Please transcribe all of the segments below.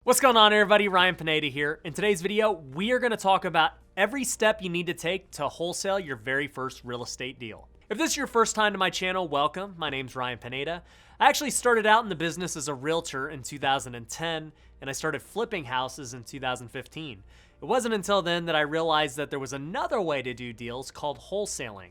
What's going on, everybody? Ryan Pineda here. In today's video, we are going to talk about every step you need to take to wholesale your very first real estate deal. If this is your first time to my channel, welcome. My name's Ryan Pineda. I actually started out in the business as a realtor in 2010, and I started flipping houses in 2015. It wasn't until then that I realized that there was another way to do deals called wholesaling.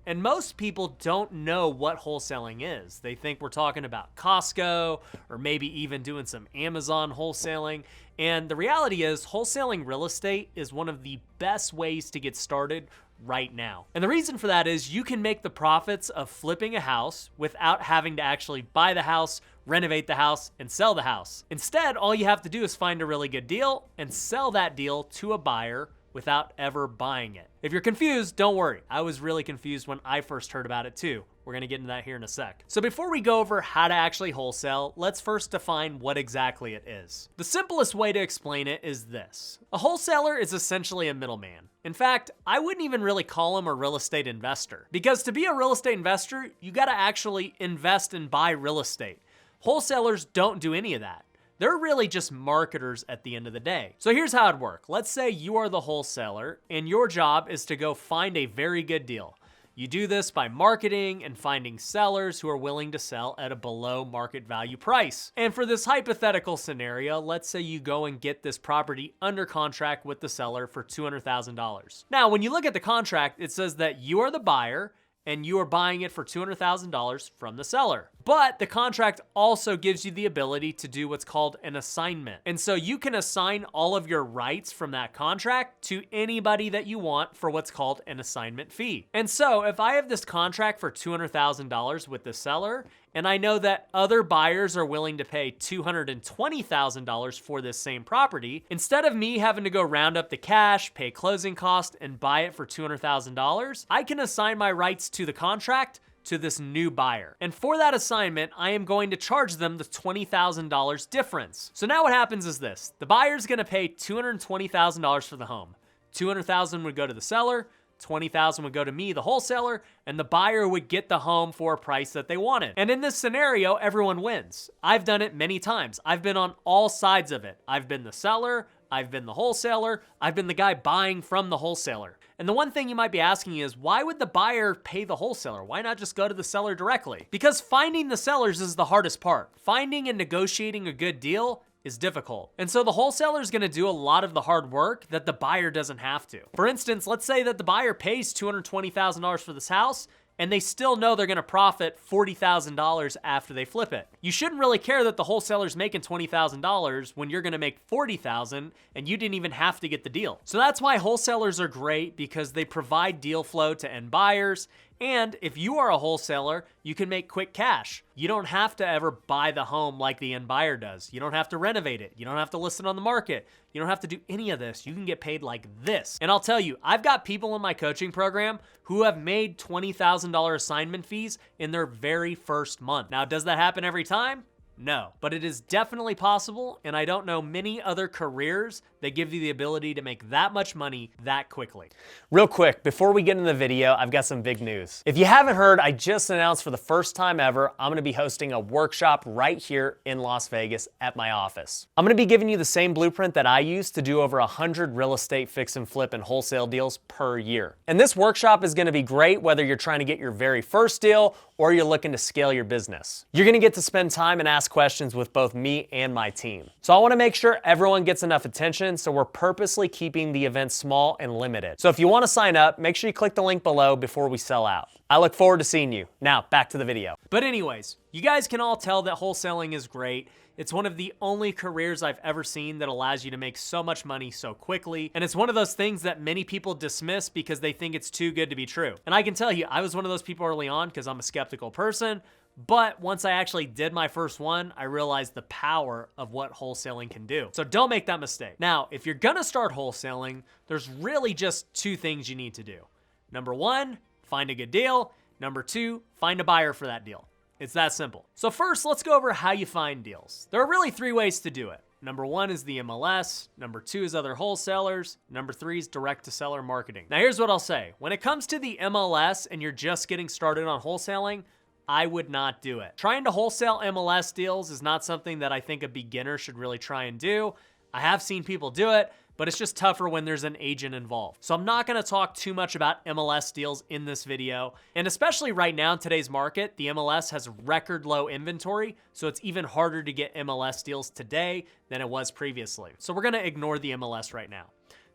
And most people don't know what wholesaling is. They think we're talking about Costco or maybe even doing some Amazon wholesaling. And the reality is wholesaling real estate is one of the best ways to get started right now. And the reason for that is you can make the profits of flipping a house without having to actually buy the house, renovate the house, and sell the house. Instead, all you have to do is find a really good deal and sell that deal to a buyer without ever buying it. If you're confused, don't worry. I was really confused when I first heard about it too. We're gonna get into that here in a sec. So before we go over how to actually wholesale, let's first define what exactly it is. The simplest way to explain it is this. A wholesaler is essentially a middleman. In fact, I wouldn't even really call him a real estate investor, because to be a real estate investor, you gotta actually invest and buy real estate. Wholesalers don't do any of that. They're really just marketers at the end of the day. So here's how it'd work. Let's say you are the wholesaler and your job is to go find a very good deal. You do this by marketing and finding sellers who are willing to sell at a below market value price. And for this hypothetical scenario, let's say you go and get this property under contract with the seller for $200,000. Now, when you look at the contract, it says that you are the buyer and you are buying it for $200,000 from the seller. But the contract also gives you the ability to do what's called an assignment. And so you can assign all of your rights from that contract to anybody that you want for what's called an assignment fee. And so if I have this contract for $200,000 with the seller, and I know that other buyers are willing to pay $220,000 for this same property, instead of me having to go round up the cash, pay closing cost, and buy it for $200,000, I can assign my rights to the contract to this new buyer. And for that assignment, I am going to charge them the $20,000 difference. So now what happens is this. The buyer's gonna pay $220,000 for the home. $200,000 would go to the seller, $20,000 would go to me, the wholesaler, and the buyer would get the home for a price that they wanted. And in this scenario, everyone wins. I've done it many times. I've been on all sides of it. I've been the seller, I've been the wholesaler, I've been the guy buying from the wholesaler. And the one thing you might be asking is, why would the buyer pay the wholesaler? Why not just go to the seller directly? Because finding the sellers is the hardest part. Finding and negotiating a good deal is difficult. And so the wholesaler is gonna do a lot of the hard work that the buyer doesn't have to. For instance, let's say that the buyer pays $220,000 for this house, and they still know they're gonna profit $40,000 after they flip it. You shouldn't really care that the wholesaler's making $20,000 when you're gonna make $40,000 and you didn't even have to get the deal. So that's why wholesalers are great, because they provide deal flow to end buyers. And if you are a wholesaler, you can make quick cash. You don't have to ever buy the home like the end buyer does. You don't have to renovate it. You don't have to list it on the market. You don't have to do any of this. You can get paid like this. And I'll tell you, I've got people in my coaching program who have made $20,000 assignment fees in their very first month. Now, does that happen every time? No, but it is definitely possible, and I don't know many other careers that give you the ability to make that much money that quickly. Real quick, before we get into the video, I've got some big news. If you haven't heard, I just announced for the first time ever, I'm gonna be hosting a workshop right here in Las Vegas at my office. I'm gonna be giving you the same blueprint that I use to do over 100 real estate fix and flip and wholesale deals per year. And this workshop is gonna be great whether you're trying to get your very first deal or you're looking to scale your business. You're gonna get to spend time and ask questions with both me and my team. So I wanna make sure everyone gets enough attention, so we're purposely keeping the event small and limited. So if you wanna sign up, make sure you click the link below before we sell out. I look forward to seeing you. Now, back to the video. But anyways, you guys can all tell that wholesaling is great. It's one of the only careers I've ever seen that allows you to make so much money so quickly. And it's one of those things that many people dismiss because they think it's too good to be true. And I can tell you, I was one of those people early on because I'm a skeptical person. But once I actually did my first one, I realized the power of what wholesaling can do. So don't make that mistake. Now, if you're gonna start wholesaling, there's really just two things you need to do. Number one, find a good deal. Number two, find a buyer for that deal. It's that simple. So first, let's go over how you find deals. There are really three ways to do it. Number one is the MLS. Number two is other wholesalers. Number three is direct to seller marketing. Now here's what I'll say. When it comes to the MLS and you're just getting started on wholesaling, I would not do it. Trying to wholesale MLS deals is not something that I think a beginner should really try and do. I have seen people do it, but it's just tougher when there's an agent involved. So I'm not gonna talk too much about MLS deals in this video. And especially right now in today's market, the MLS has record low inventory, so it's even harder to get MLS deals today than it was previously. So we're gonna ignore the MLS right now.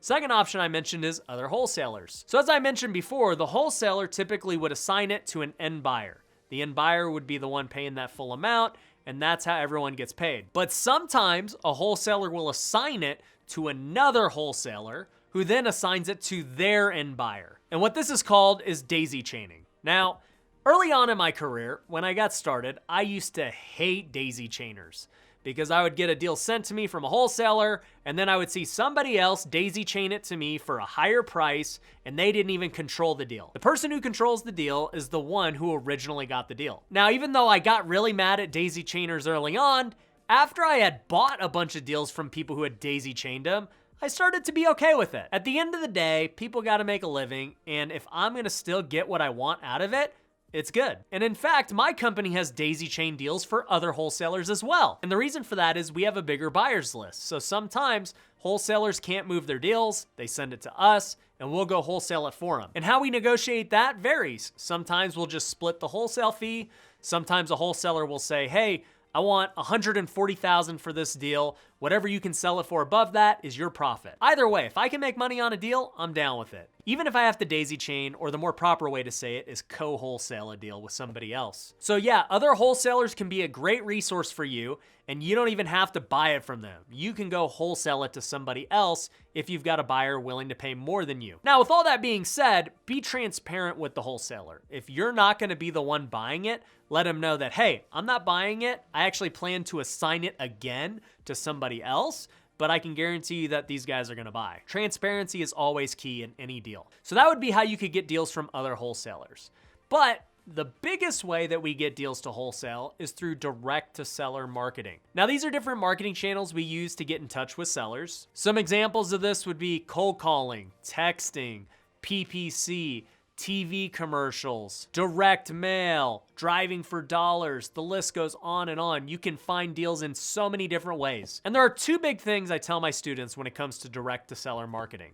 Second option I mentioned is other wholesalers. So as I mentioned before, the wholesaler typically would assign it to an end buyer. The end buyer would be the one paying that full amount, and that's how everyone gets paid. But sometimes a wholesaler will assign it to another wholesaler who then assigns it to their end buyer. And what this is called is daisy chaining. Now, early on in my career, when I got started, I used to hate daisy chainers because I would get a deal sent to me from a wholesaler and then I would see somebody else daisy chain it to me for a higher price and they didn't even control the deal. The person who controls the deal is the one who originally got the deal. Now, even though I got really mad at daisy chainers early on, after I had bought a bunch of deals from people who had daisy chained them, I started to be okay with it. At the end of the day, people gotta make a living, and if I'm gonna still get what I want out of it, it's good. And in fact, my company has daisy chain deals for other wholesalers as well. And the reason for that is we have a bigger buyers list. So sometimes wholesalers can't move their deals, they send it to us, and we'll go wholesale it for them. And how we negotiate that varies. Sometimes we'll just split the wholesale fee. Sometimes a wholesaler will say, hey, I want $140,000 for this deal. Whatever you can sell it for above that is your profit. Either way, if I can make money on a deal, I'm down with it. Even if I have to daisy chain, or the more proper way to say it is co-wholesale a deal with somebody else. So yeah, other wholesalers can be a great resource for you, and you don't even have to buy it from them. You can go wholesale it to somebody else if you've got a buyer willing to pay more than you. Now, with all that being said, be transparent with the wholesaler. If you're not gonna be the one buying it, let them know that, hey, I'm not buying it. I actually plan to assign it again to somebody else, but I can guarantee you that these guys are gonna buy. Transparency is always key in any deal. So that would be how you could get deals from other wholesalers. But the biggest way that we get deals to wholesale is through direct-to-seller marketing. Now, these are different marketing channels we use to get in touch with sellers. Some examples of this would be cold calling, texting, PPC, TV commercials, direct mail, driving for dollars, the list goes on and on. You can find deals in so many different ways. And there are two big things I tell my students when it comes to direct-to-seller marketing.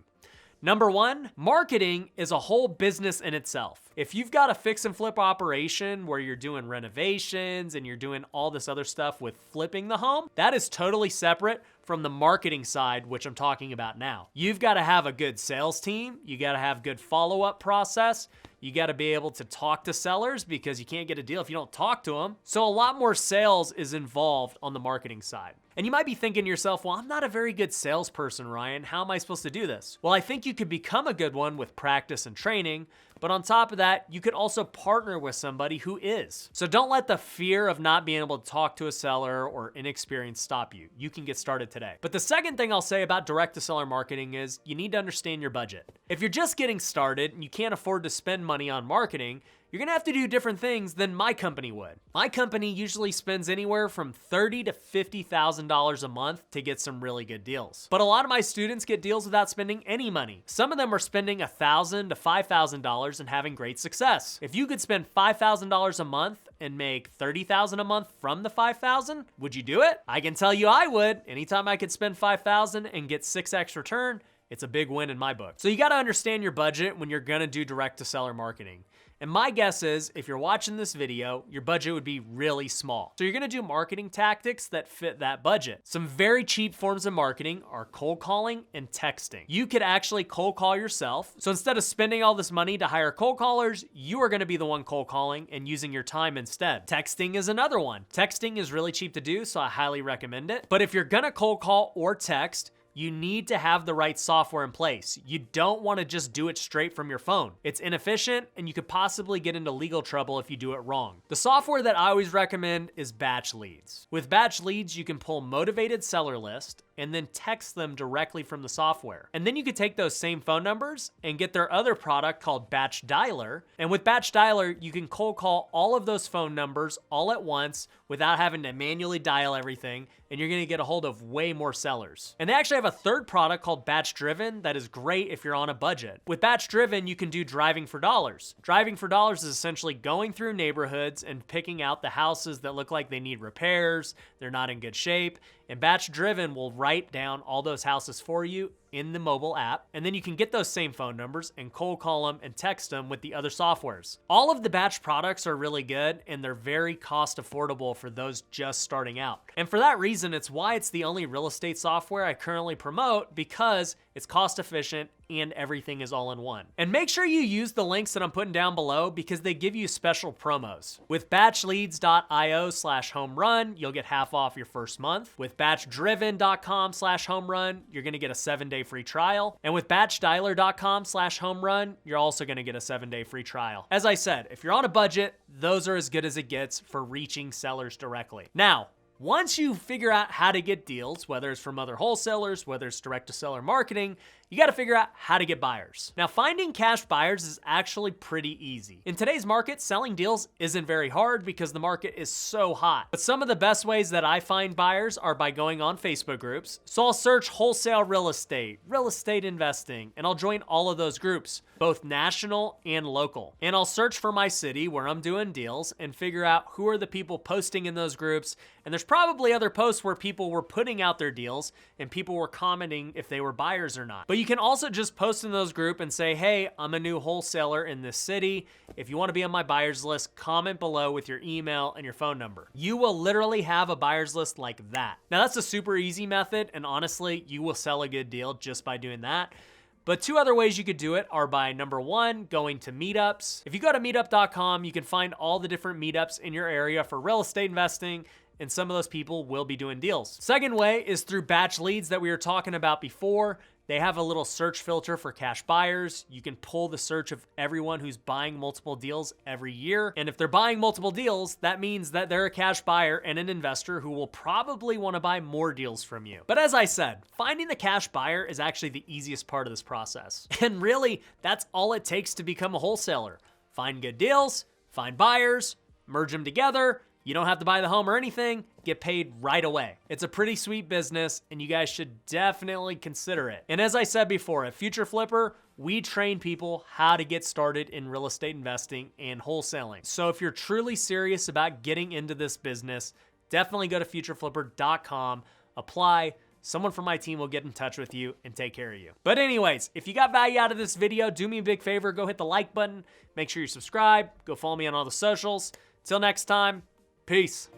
Number one, marketing is a whole business in itself. If you've got a fix and flip operation where you're doing renovations and you're doing all this other stuff with flipping the home, that is totally separate from the marketing side, which I'm talking about now. You've got to have a good sales team. You got to have good follow-up process. You got to be able to talk to sellers because you can't get a deal if you don't talk to them. So a lot more sales is involved on the marketing side. And you might be thinking to yourself, well, I'm not a very good salesperson, Ryan. How am I supposed to do this? Well, I think you could become a good one with practice and training, but on top of that, you could also partner with somebody who is. So don't let the fear of not being able to talk to a seller or inexperience stop you. You can get started today. But the second thing I'll say about direct-to-seller marketing is you need to understand your budget. If you're just getting started and you can't afford to spend money on marketing, you're gonna have to do different things than my company would. My company usually spends anywhere from $30,000 to $50,000 a month to get some really good deals. But a lot of my students get deals without spending any money. Some of them are spending $1,000 to $5,000 and having great success. If you could spend $5,000 a month and make $30,000 a month from the $5,000, would you do it? I can tell you I would. Anytime I could spend $5,000 and get 6x return, it's a big win in my book. So you gotta understand your budget when you're gonna do direct-to-seller marketing. And my guess is, if you're watching this video, your budget would be really small. So you're gonna do marketing tactics that fit that budget. Some very cheap forms of marketing are cold calling and texting. You could actually cold call yourself. So instead of spending all this money to hire cold callers, you are gonna be the one cold calling and using your time instead. Texting is another one. Texting is really cheap to do, so I highly recommend it. But if you're gonna cold call or text, you need to have the right software in place. You don't want to just do it straight from your phone. It's inefficient and you could possibly get into legal trouble if you do it wrong. The software that I always recommend is Batch Leads. With Batch Leads, you can pull motivated seller list, and then text them directly from the software. And then you could take those same phone numbers and get their other product called Batch Dialer. And with Batch Dialer, you can cold call all of those phone numbers all at once without having to manually dial everything, and you're gonna get a hold of way more sellers. And they actually have a third product called Batch Driven that is great if you're on a budget. With Batch Driven, you can do driving for dollars. Driving for dollars is essentially going through neighborhoods and picking out the houses that look like they need repairs, they're not in good shape, and Batch Driven will write down all those houses for you in the mobile app, and then you can get those same phone numbers and cold call them and text them with the other softwares. All of the Batch products are really good, and they're very cost affordable for those just starting out. And for that reason, it's why it's the only real estate software I currently promote, because it's cost efficient and everything is all in one. And make sure you use the links that I'm putting down below because they give you special promos. With batchleads.io/homerun, you'll get half off your first month. With batchdriven.com/homerun, you're gonna get a 7-day free trial. And with batchdialer.com/homerun, you're also gonna get a 7-day free trial. As I said, if you're on a budget, those are as good as it gets for reaching sellers directly. Now, once you figure out how to get deals, whether it's from other wholesalers, whether it's direct-to-seller marketing, you got to figure out how to get buyers. Now, finding cash buyers is actually pretty easy. In today's market, selling deals isn't very hard because the market is so hot. But some of the best ways that I find buyers are by going on Facebook groups. So I'll search wholesale real estate investing, and I'll join all of those groups, both national and local. And I'll search for my city where I'm doing deals and figure out who are the people posting in those groups. And there's probably other posts where people were putting out their deals and people were commenting if they were buyers or not. But you can also just post in those groups and say, hey, I'm a new wholesaler in this city. If you want to be on my buyers list, comment below with your email and your phone number. You will literally have a buyers list like that. Now, that's a super easy method, and honestly, you will sell a good deal just by doing that. But two other ways you could do it are by, number one, going to Meetups. If you go to meetup.com, you can find all the different meetups in your area for real estate investing, and some of those people will be doing deals. Second way is through Batch Leads that we were talking about before. They have a little search filter for cash buyers. You can pull the search of everyone who's buying multiple deals every year. And if they're buying multiple deals, that means that they're a cash buyer and an investor who will probably want to buy more deals from you. But as I said, finding the cash buyer is actually the easiest part of this process. And really, that's all it takes to become a wholesaler. Find good deals, find buyers, merge them together. You don't have to buy the home or anything, get paid right away. It's a pretty sweet business, and you guys should definitely consider it. And as I said before, at Future Flipper, we train people how to get started in real estate investing and wholesaling. So if you're truly serious about getting into this business, definitely go to futureflipper.com, apply. Someone from my team will get in touch with you and take care of you. But anyways, if you got value out of this video, do me a big favor, go hit the like button, make sure you subscribe, go follow me on all the socials. Till next time, peace.